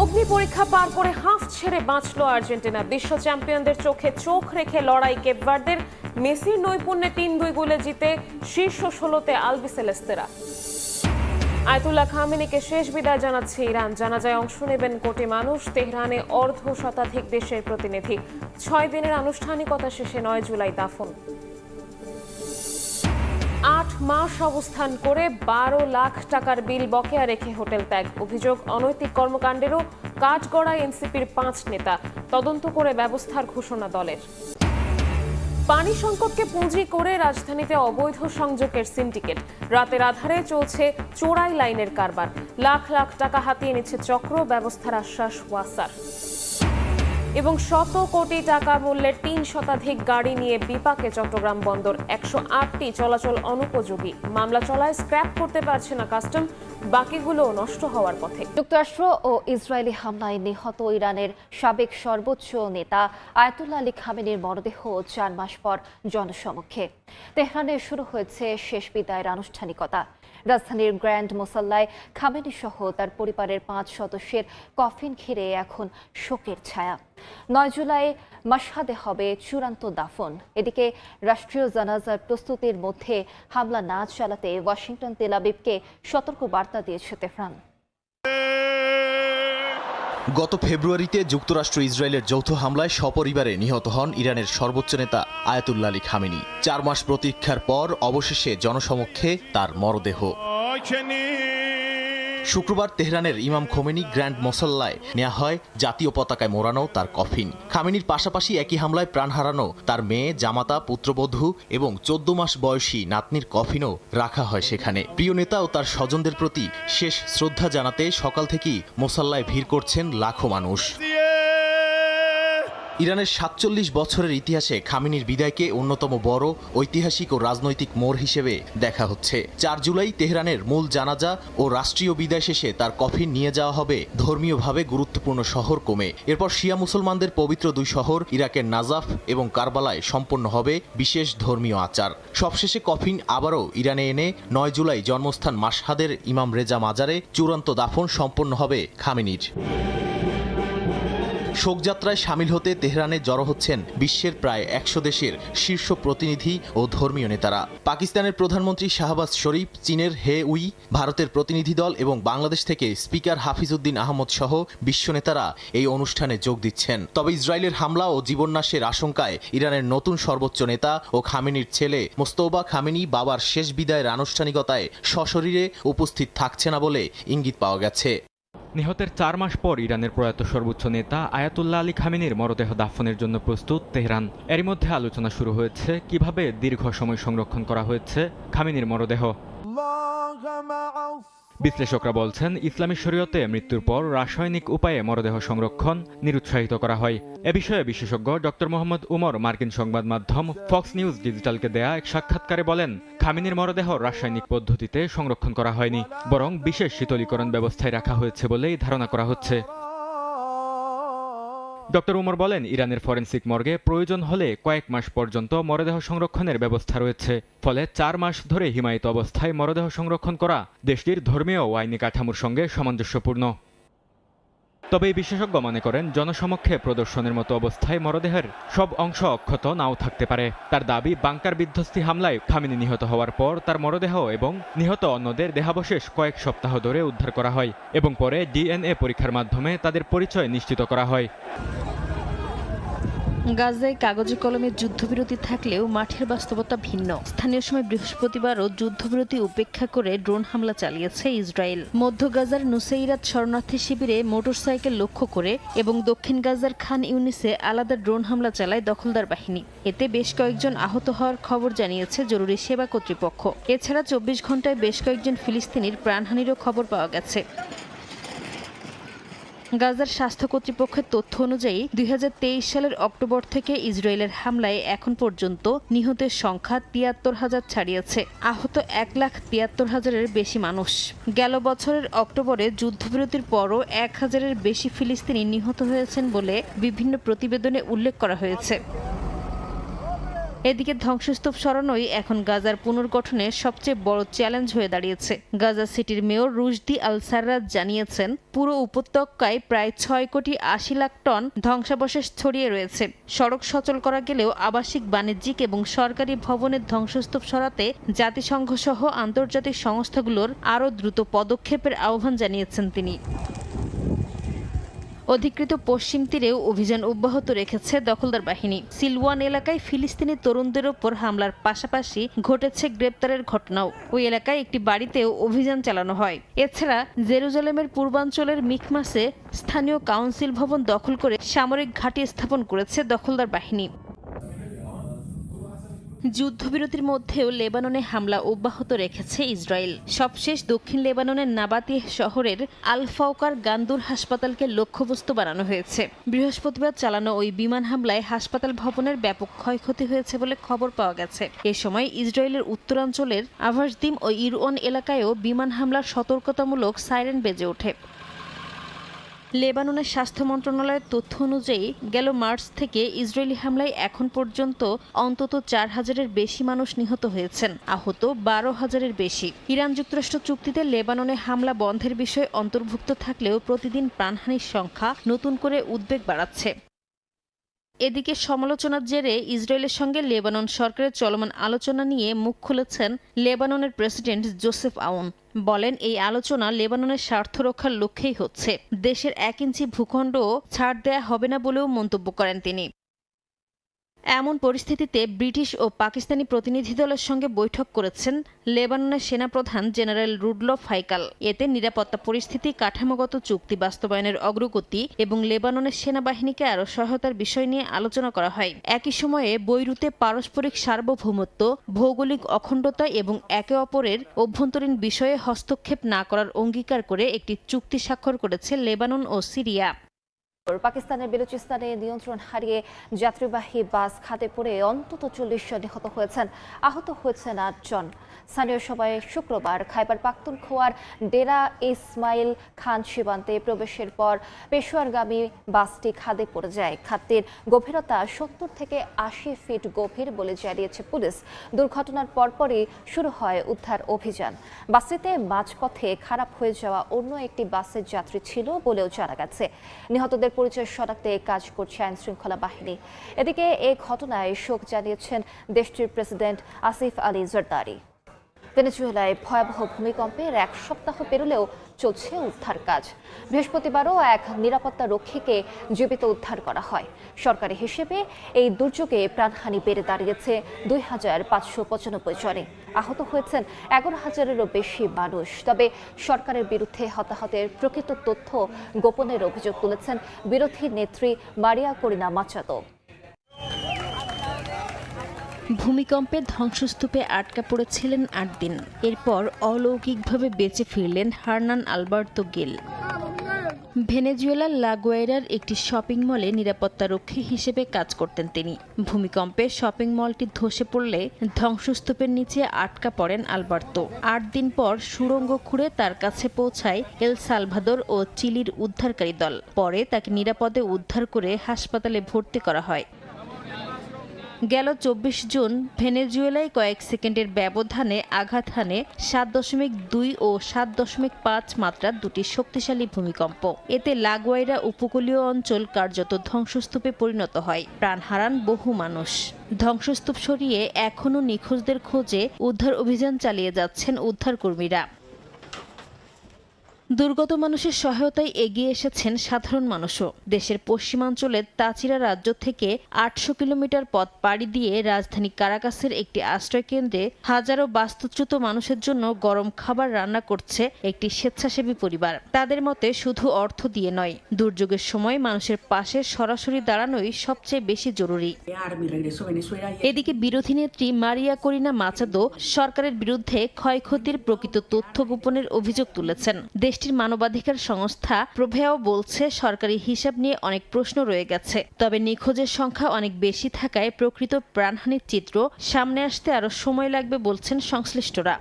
অগ্নি পরীক্ষা পার করে হাঁফ ছেড়ে বাঁচল আর্জেন্টিনা। বিশ্ব চ্যাম্পিয়নদের চোখে চোখ রেখে লড়াই কেপ ভার্দের। মেসির নৈপুণ্যে ৩-২ গোলে জিতে শীর্ষ ১৬তে আলবিসেলেস্তেরা। আয়াতুল্লাহ খামেনিকে শেষ বিদায় জানাচ্ছে ইরান। জানাজায় অংশ নেবেন কোটি মানুষ। তেহরানে অর্ধ শতাধিক দেশের প্রতিনিধি। ৬ দিনের আনুষ্ঠানিকতা শেষে ৯ জুলাই দাফন। ৮ মাস অবস্থান করে ১২ লাখ টাকার বিল বকেয়া রেখে হোটেল ত্যাগ। অভিযোগ অনৈতিক কর্মকাণ্ডেরও কাঠগড়ায় এনসিপির ৫ নেতা। তদন্ত করে ব্যবস্থার ঘোষণা দলের। পানি সংকটকে পুঁজি করে রাজধানীতে অবৈধ সংযোগের সিন্ডিকেট। রাতের আধারে চলছে চোরাই লাইনের কারবার। লাখ লাখ টাকা হাতিয়ে নিচ্ছে চক্র। ব্যবস্থার আশ্বাস ওয়াসার। এবং শত কোটি টাকা মূল্যের ৩ শতাধিক গাড়ি নিয়ে বিপাকে চট্টগ্রাম বন্দর। ১০৮টি চলাচল অনুপযোগী। মামলা চলায় স্ক্র্যাপ করতে পারছে না কাস্টম। বাকিগুলো নষ্ট হওয়ার পথে। যুক্তরাষ্ট্র ও ইসরায়েলি হামলায় নিহত ইরানের সাবেক সর্বোচ্চ নেতা আয়াতুল্লাহ আলী খামেনির মরদেহ ৪ মাস পর জনসমক্ষে। তেহরানে শুরু হয়েছে শেষ বিদায়ের আনুষ্ঠানিকতা। রাজধানীর গ্র্যান্ড মোসাল্লায় খামেনি সহ তার পরিবারের ৫ সদস্যের কফিন ঘিরে এখন শোকের ছায়া। ৯ জুলাই মাশহাদে হবে চূড়ান্ত দাফন। এদিকে রাষ্ট্রীয় জানাজার প্রস্তুতির মধ্যে হামলা না চালাতে ওয়াশিংটন তেল আবিবকে সতর্ক বার্তা দিয়েছে তেহরান। গত ফেব্রুয়ারিতে যুক্তরাষ্ট্র ইসরায়েলের যৌথ হামলায় সপরিবারে নিহত হন ইরানের সর্বোচ্চ নেতা আয়াতুল্লাহ আলী খামেনি। ৪ মাস প্রতীক্ষার পর অবশেষে জনসমক্ষে তার মরদেহ। শুক্রবার তেহরানের ইমাম খোমেনি গ্র্যান্ড মোসাল্লায় নেওয়া হয় জাতীয় পতাকায় মোড়ানো তার কফিন। খামেনির পাশাপাশি একই হামলায় প্রাণ হারানো তার মেয়ে, জামাতা, পুত্রবধূ এবং ১৪ মাস বয়সী নাতনির কফিনও রাখা হয় সেখানে। প্রিয় নেতা ও তার স্বজনদের প্রতি শেষ শ্রদ্ধা জানাতে সকাল থেকেই মোসাল্লায় ভিড় করছেন লাখো মানুষ। ইরানের ৪৭ বছরের ইতিহাসে খামেনির বিদায়কে অন্যতম বড় ঐতিহাসিক ও রাজনৈতিক মোড় হিসেবে দেখা হচ্ছে। ৪ জুলাই তেহরানের মূল জানাজা ও রাষ্ট্রীয় বিদায় শেষে তার কফিন নিয়ে যাওয়া হবে ধর্মীয়ভাবে গুরুত্বপূর্ণ শহর কোমে। এরপর শিয়া মুসলমানদের পবিত্র ২ শহর ইরাকের নাজাফ এবং কারবালায় সম্পন্ন হবে বিশেষ ধর্মীয় আচার। সবশেষে কফিন আবারও ইরানে এনে ৯ জুলাই জন্মস্থান মাশহাদের ইমাম রেজা মাজারে চূড়ান্ত দাফন সম্পন্ন হবে খামেনির। শোকযাত্রায় সামিল হতে তেহরানে জড়ো হচ্ছেন বিশ্বের প্রায় ১০০ দেশের শীর্ষ প্রতিনিধি ও ধর্মীয় নেতারা। পাকিস্তানের প্রধানমন্ত্রী শাহবাজ শরীফ, চীনের হে উই, ভারতের প্রতিনিধি দল এবং বাংলাদেশ থেকে স্পিকার হাফিজউদ্দিন আহমদ সহ বিশ্ব নেতারা এই অনুষ্ঠানে যোগ দিচ্ছেন। তবে ইসরায়েলের হামলা ও জীবননাশের আশঙ্কায় ইরানের নতুন সর্বোচ্চ নেতা ও খামেনির ছেলে মোস্তফা খামেনি বাবার শেষ বিদায়ের আনুষ্ঠানিকতায় সশরীরে উপস্থিত থাকছে না বলে ইঙ্গিত পাওয়া গেছে। নিহতের ৪ মাস পর ইরানের প্রয়াত সর্বোচ্চ নেতা আয়াতুল্লাহ আলী খামেনির মরদেহ দাফনের জন্য প্রস্তুত তেহরান। এরই মধ্যে আলোচনা শুরু হয়েছে কিভাবে দীর্ঘ সময় সংরক্ষণ করা হয়েছে খামেনির মরদেহ। বিশ্লেষকরা বলছেন, ইসলামী শরীয়তে মৃত্যুর পর রাসায়নিক উপায়ে মরদেহ সংরক্ষণ নিরুৎসাহিত করা হয়। এ বিষয়ে বিশেষজ্ঞ ডক্টর মোহাম্মদ উমর মার্কিন সংবাদ মাধ্যম ফক্স নিউজ ডিজিটালকে দেয়া এক সাক্ষাৎকারে বলেন, খামেনির মরদেহ রাসায়নিক পদ্ধতিতে সংরক্ষণ করা হয়নি, বরং বিশেষ শীতলীকরণ ব্যবস্থায় রাখা হয়েছে বলেই ধারণা করা হচ্ছে। ডক্টর উমর বলেন, ইরানের ফরেনসিক মর্গে প্রয়োজন হলে কয়েক মাস পর্যন্ত মরদেহ সংরক্ষণের ব্যবস্থা রয়েছে। ফলে ৪ মাস ধরে হিমায়িত অবস্থায় মরদেহ সংরক্ষণ করা দেশটির ধর্মীয় ও আইনি কাঠামোর সঙ্গে সামঞ্জস্যপূর্ণ। তবে এই বিশেষজ্ঞ মনে করেন, জনসমক্ষে প্রদর্শনের মতো অবস্থায় মরদেহের সব অংশ অক্ষত নাও থাকতে পারে। তার দাবি, বাংকার বিধ্বস্তি হামলায় খামেনি নিহত হওয়ার পর তার মরদেহ এবং নিহত অন্যদের দেহাবশেষ কয়েক সপ্তাহ ধরে উদ্ধার করা হয় এবং পরে ডিএনএ পরীক্ষার মাধ্যমে তাদের পরিচয় নিশ্চিত করা হয়। গাজায় কাগজে কলমে যুদ্ধবিরতি থাকলেও মাঠের বাস্তবতা ভিন্ন। স্থানীয় সময় বৃহস্পতিবারও যুদ্ধবিরতি উপেক্ষা করে ড্রোন হামলা চালিয়েছে ইসরায়েল। মধ্য গাজার নুসাইরাত শরণার্থী শিবিরে মোটরসাইকেল লক্ষ্য করে এবং দক্ষিণ গাজার খান ইউনিসে আলাদা ড্রোন হামলা চালায় দখলদার বাহিনী। এতে বেশ কয়েকজন আহত হওয়ার খবর জানিয়েছে জরুরি সেবা কর্তৃপক্ষ। এছাড়া ২৪ ঘন্টায় বেশ কয়েকজন ফিলিস্তিনির প্রাণহানিরও খবর পাওয়া গেছে। গাজার স্বাস্থ্য কর্তৃপক্ষের তথ্য অনুযায়ী ২০২৩ সালের অক্টোবর থেকে ইসরায়েলের হামলায় এখন পর্যন্ত নিহতের সংখ্যা ৭৩,০০০ ছাড়িয়েছে। আহত ১,৭৩,০০০-এর বেশি মানুষ। গেল বছরের অক্টোবরে যুদ্ধবিরতির পরও ১,০০০-এর বেশি ফিলিস্তিনি নিহত হয়েছেন বলে বিভিন্ন প্রতিবেদনে উল্লেখ করা হয়েছে। এদিকে ধ্বংসস্তূপ সরানোই এখন গাজার পুনর্গঠনের সবচেয়ে বড় চ্যালেঞ্জ হয়ে দাঁড়িয়েছে। গাজা সিটির মেয়র রুশদি আল সাররাজ জানিয়েছেন, পুরো উপত্যকায় প্রায় 6,80,00,000 টন ধ্বংসাবশেষ ছড়িয়ে রয়েছে। সড়ক সচল করা গেলেও আবাসিক, বাণিজ্যিক এবং সরকারি ভবনের ধ্বংসস্তূপ সরাতে জাতিসংঘ সহ আন্তর্জাতিক সংস্থাগুলোর আরও দ্রুত পদক্ষেপের আহ্বান জানিয়েছেন তিনি। অধিকৃত পশ্চিম তীরেও অভিযান অব্যাহত রেখেছে দখলদার বাহিনী। সিলওয়ান এলাকায় ফিলিস্তিনি তরুণদের ওপর হামলার পাশাপাশি ঘটেছে গ্রেপ্তারের ঘটনাও। ওই এলাকায় একটি বাড়িতেও অভিযান চালানো হয়। এছাড়া জেরুজালেমের পূর্বাঞ্চলের মিকমাসে স্থানীয় কাউন্সিল ভবন দখল করে সামরিক ঘাঁটি স্থাপন করেছে দখলদার বাহিনী। যুদ্ধবিরতির মধ্যেও লেবাননে হামলা অব্যাহত রেখেছে ইসরায়েল। সবশেষ দক্ষিণ লেবাননের নাবাতিহ শহরের আল ফাওকার গান্দুর হাসপাতালকে লক্ষ্যবস্তু বানানো হয়েছে। বৃহস্পতিবার চালানো ওই বিমান হামলায় হাসপাতাল ভবনের ব্যাপক ক্ষয়ক্ষতি হয়েছে বলে খবর পাওয়া গেছে। এ সময় ইসরায়েলের উত্তরাঞ্চলের আভাসদিম ও ইরওয়ান এলাকায়ও বিমান হামলার সতর্কতামূলক সাইরেন বেজে ওঠে। লেবাননের স্বাস্থ্য মন্ত্রণালয়ের তথ্য অনুযায়ী গেল মার্চ থেকে ইসরায়েলি হামলায় এখন পর্যন্ত অন্তত 4,000-এর বেশি মানুষ নিহত হয়েছেন, আহত 12,000-এর বেশি। ইরান যুক্তরাষ্ট্র চুক্তিতে লেবাননে হামলা বন্ধের বিষয় অন্তর্ভুক্ত থাকলেও প্রতিদিন প্রাণহানির সংখ্যা নতুন করে উদ্বেগ বাড়াচ্ছে। এদিকে সমালোচনার জেরে ইসরায়েলের সঙ্গে লেবানন সরকারের চলমান আলোচনা নিয়ে মুখ খুলেছেন লেবাননের প্রেসিডেন্ট জোসেফ আউন। বলেন, এই আলোচনা লেবাননের স্বার্থ রক্ষার লক্ষ্যেই হচ্ছে। দেশের 1 ইঞ্চি ভূখণ্ডও ছাড় দেয়া হবে না বলেও মন্তব্য করেন তিনি। এমন পরিস্থিতিতে ব্রিটিশ ও পাকিস্তানি প্রতিনিধি দলের সঙ্গে বৈঠক করেছেন লেবাননের সেনাপ্রধান জেনারেল রুডলফ হাইকাল। এতে নিরাপত্তা পরিস্থিতি, কাঠামোগত চুক্তি বাস্তবায়নের অগ্রগতি এবং লেবাননের সেনাবাহিনীকে আরও সহায়তার বিষয় নিয়ে আলোচনা করা হয়। একই সময়ে বৈরুতে পারস্পরিক সার্বভৌমত্ব, ভৌগোলিক অখণ্ডতা এবং একে অপরের অভ্যন্তরীণ বিষয়ে হস্তক্ষেপ না করার অঙ্গীকার করে একটি চুক্তি স্বাক্ষর করেছে লেবানন ও সিরিয়া। পাকিস্তানের বেলুচিস্তানে নিয়ন্ত্রণ হারিয়ে যাত্রীবাহী বাস খাদে পড়ে অন্তত 40 জন নিহত হয়েছেন, আহত হয়েছেন 8 জন। স্থানীয় সময়ে শুক্রবার খাইবার পাখতুনখোয়ার ডেরা ইসমাইল খান সীমান্তে প্রবেশের পর পেশোয়ারগামী বাসটি খাদে পড়ে যায়। খাদটির গভীরতা 70 থেকে 80 ফিট গভীর বলে জানিয়েছে পুলিশ। দুর্ঘটনার পরপরই শুরু হয় উদ্ধার অভিযান। বাসটিতে মাঝপথে খারাপ হয়ে যাওয়া অন্য একটি বাসের যাত্রী ছিল বলেও জানা গেছে। নিহতদের পরিচয় শনাক্তে কাজ করছে আইন শৃঙ্খলা বাহিনী। এদিকে এই ঘটনায় শোক জানিয়েছেন দেশটির প্রেসিডেন্ট আসিফ আলী জারদারি। ভেনেজুয়েলায় ভয়াবহ ভূমিকম্পের 1 সপ্তাহ পেরোলেও চলছে উদ্ধার কাজ। বৃহস্পতিবারও এক নিরাপত্তা রক্ষীকে জীবিত উদ্ধার করা হয়। সরকারি হিসেবে এই দুর্যোগে প্রাণহানি বেড়ে দাঁড়িয়েছে 2,595 জনে। আহত হয়েছেন 11,000-এরও বেশি মানুষ। তবে সরকারের বিরুদ্ধে হতাহতের প্রকৃত তথ্য গোপনের অভিযোগ তুলেছেন বিরোধী নেত্রী মারিয়া করিনা মাচাদো। ভূমিকম্পে ধ্বংসস্তূপে আটকা পড়েছিলেন 8 দিন। এরপর অলৌকিকভাবে বেঁচে ফিরলেন হার্নান আলবার্তো গিল। ভেনেজুয়েলার লাগুয়াইরার একটি শপিং মলে নিরাপত্তা রক্ষী হিসেবে কাজ করতেন তিনি। ভূমিকম্পে শপিং মলটি ধসে পড়লে ধ্বংসস্তূপের নিচে আটকা পড়েন আলবার্তো। 8 দিন পর সুড়ঙ্গ খুঁড়ে তার কাছে পৌঁছায় এল সালভাদর ও চিলির উদ্ধারকারী দল। পরে তাকে নিরাপদে উদ্ধার করে হাসপাতালে ভর্তি করা হয়। গেল 24 জুন ভেনেজুয়েলায় কয়েক সেকেন্ডের ব্যবধানে আঘাত হানে 7.2 ও 7.5 মাত্রার দুটি শক্তিশালী ভূমিকম্প। এতে লাগুয়াইরা উপকূলীয় অঞ্চল কার্যত ধ্বংসস্তূপে পরিণত হয়। প্রাণ হারান বহু মানুষ। ধ্বংসস্তূপ সরিয়ে এখনও নিখোঁজদের খোঁজে উদ্ধার অভিযান চালিয়ে যাচ্ছেন উদ্ধারকর্মীরা। দুর্গত মানুষের সহায়তায় এগিয়ে এসেছেন সাধারণ মানুষও। দেশের পশ্চিমাঞ্চলের তাচিরা রাজ্য থেকে 800 কিলোমিটার পথ পাড়ি দিয়ে রাজধানী কারাকাসের একটি আশ্রয়কেন্দ্রে হাজারো বাস্তুচ্যুত মানুষের জন্য গরম খাবার রান্না করছে একটি স্বেচ্ছাসেবী পরিবার। তাদের মতে শুধু অর্থ দিয়ে নয়, দুর্যোগের সময় মানুষের পাশে সরাসরি দাঁড়ানোই সবচেয়ে বেশি জরুরি। এদিকে বিরোধী নেত্রী মারিয়া করিনা মাচাদো সরকারের বিরুদ্ধে ক্ষয়ক্ষতির প্রকৃত তথ্য গোপনের অভিযোগ তুলেছেন। দেশটির মানবাধিকার সংস্থা প্রভেয়াও বলছে, সরকারি হিসাব নিয়ে অনেক প্রশ্ন রয়ে গেছে। তবে নিখোঁজের সংখ্যা অনেক বেশি থাকায় প্রকৃত প্রাণহানির চিত্র সামনে আসতে আরও সময় লাগবে বলছেন সংশ্লিষ্টরা।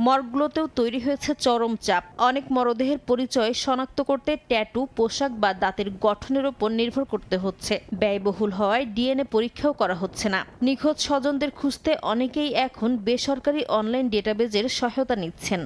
মর্গগুলোতেও তৈরি হয়েছে চরম চাপ। অনেক মরদেহের পরিচয় শনাক্ত করতে ট্যাটু, পোশাক বা দাঁতের গঠনের উপর নির্ভর করতে হচ্ছে। ব্যয়বহুল হওয়ায় ডিএনএ পরীক্ষাও করা হচ্ছে না। নিখোঁজ স্বজনদের খুঁজতে অনেকেই এখন বেসরকারি অনলাইন ডেটাবেজের সহায়তা নিচ্ছেন।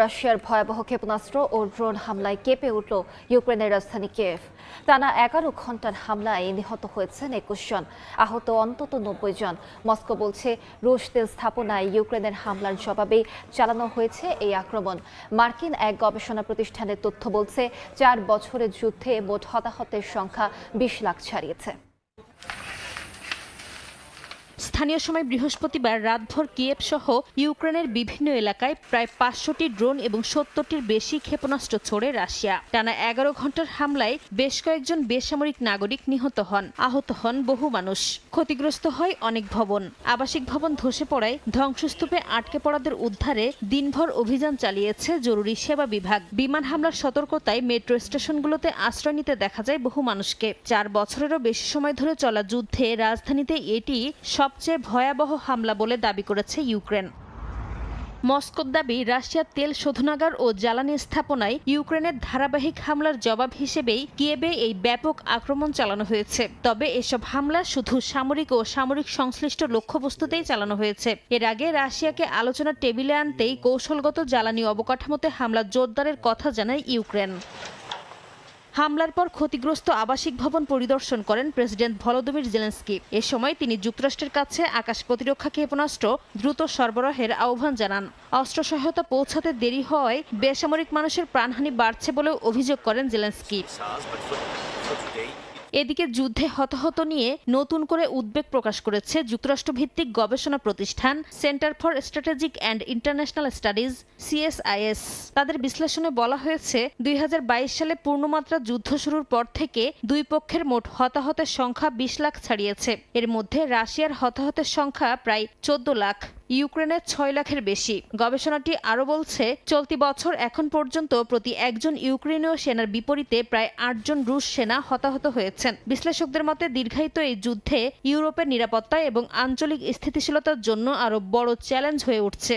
রাশিয়ার ভয়াবহ ক্ষেপণাস্ত্র ও ড্রোন হামলায় কেঁপে উঠল ইউক্রেনের রাজধানী কিয়েভ। টানা 11 ঘন্টার হামলায় নিহত হয়েছেন 21 জন, আহত অন্তত 90 জন। মস্কো বলছে রুশ তেল স্থাপনায় ইউক্রেনের হামলার জবাবেই চালানো হয়েছে এই আক্রমণ। মার্কিন এক গবেষণা প্রতিষ্ঠানের তথ্য বলছে 4 বছরের যুদ্ধে মোট হতাহতের সংখ্যা 20 লাখ ছাড়িয়েছে। স্থানীয় সময় বৃহস্পতিবার রাতভর কিয়েভ সহ ইউক্রেনের বিভিন্ন এলাকায় প্রায় 500টি ড্রোন এবং 70টির বেশি ক্ষেপণাস্ত্র ছোড়ে রাশিয়া। টানা 11 ঘন্টার হামলায় বেশ কয়েকজন বেসামরিক নাগরিক নিহত হন, আহত হন বহু মানুষ। ক্ষতিগ্রস্ত হয় অনেক ভবন। আবাসিক ভবন ধসে পড়ায় ধ্বংসস্তূপে আটকে পড়াদের উদ্ধারে দিনভর অভিযান চালিয়েছে জরুরি সেবা বিভাগ। বিমান হামলার সতর্কতায় মেট্রো স্টেশনগুলোতে আশ্রয় নিতে দেখা যায় বহু মানুষকে। 4 বছরেরও বেশি সময় ধরে চলা যুদ্ধে রাজধানীতে এটি সবচেয়ে ভয়াবহ হামলা বলে দাবি করেছে ইউক্রেন। মস্কোর দাবি, রাশিয়ার তেল শোধনাগার ও জ্বালানি স্থাপনায় ইউক্রেনের ধারাবাহিক হামলার জবাব হিসেবেই কিয়েভে এই ব্যাপক আক্রমণ চালানো হয়েছে। তবে এসব হামলা শুধু সামরিক ও সামরিক সংশ্লিষ্ট লক্ষ্যবস্তুতেই চালানো হয়েছে। এর আগে রাশিয়াকে আলোচনার টেবিলে আনতেই কৌশলগত জ্বালানি অবকাঠামোতে হামলা জোরদারের কথা জানায় ইউক্রেন। হামলার পর ক্ষতিগ্রস্ত আবাসিক ভবন পরিদর্শন করেন প্রেসিডেন্ট ভলোদিমির জেলেনস্কি। এ সময় তিনি যুক্তরাষ্ট্রের কাছে আকাশ প্রতিরক্ষা ক্ষেপণাস্ত্র দ্রুত সরবরাহের আহ্বান জানান। অস্ত্র সহায়তা পৌঁছাতে দেরি হওয়ায় বেসামরিক মানুষের প্রাণহানি বাড়ছে বলেও অভিযোগ করেন জেলেনস্কি। এদিকে যুদ্ধে হতাহত নিয়ে নতুন করে উদ্বেগ প্রকাশ করেছে যুক্তরাষ্ট্রভিত্তিক গবেষণা প্রতিষ্ঠান centre for strategic and international studies CSIS। তাদের বিশ্লেষণে বলা হয়েছে 2022 সালে পূর্ণমাত্রা যুদ্ধ শুরুর পর থেকে দুই পক্ষের মোট হতাহতের সংখ্যা 20 লাখ ছাড়িয়েছে। এর মধ্যে রাশিয়ার হতাহতের সংখ্যা প্রায় 14 লাখ, ইউক্রেনের 6 লাখের বেশি। গবেষণাটি আরও বলছে, চলতি বছর এখন পর্যন্ত প্রতি একজন ইউক্রেনীয় সেনার বিপরীতে প্রায় 8 জন রুশ সেনা হতাহত হয়েছেন। বিশ্লেষকদের মতে দীর্ঘায়িত এই যুদ্ধে ইউরোপের নিরাপত্তা এবং আঞ্চলিক স্থিতিশীলতার জন্য আরও বড় চ্যালেঞ্জ হয়ে উঠছে।